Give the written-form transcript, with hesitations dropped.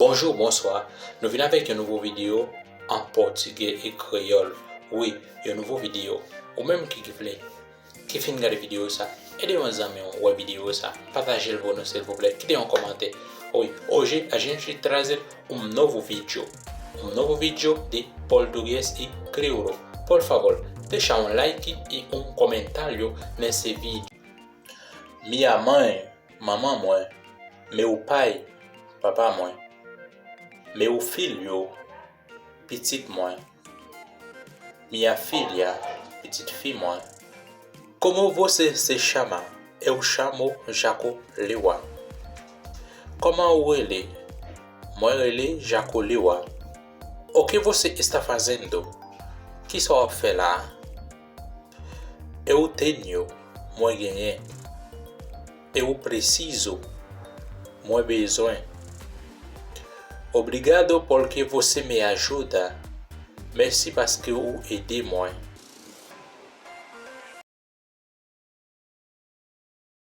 Bonjour, bonsoir. Nous venons avec une nouvelle vidéo en portugais et créole. Oui, une nouvelle vidéo. Ou même qui voulez, qui finit la vidéo ça, aidez vos amis à vidéo ça, partagez le bonus s'il vous plaît, quittez un commentaire. Oui, aujourd'hui, a gente traz novo vídeo. Novo vídeo de português e crioulo. Por favor, deixa like e comentário nesse vídeo. Minha mãe, mamãe mãe, meu pai, papá mãe, meu filho, petite mãe, minha filha, petite fille mãe. Como você se chama? Eu chamo Jaco Lewa. Como ele? Ele Jaco Lewa. O que você está fazendo? Que só faz lá? Eu tenho, moi ganhei. Eu preciso, moi besoin. Obrigado porque você me ajuda. Merci parce que vous aidez moi.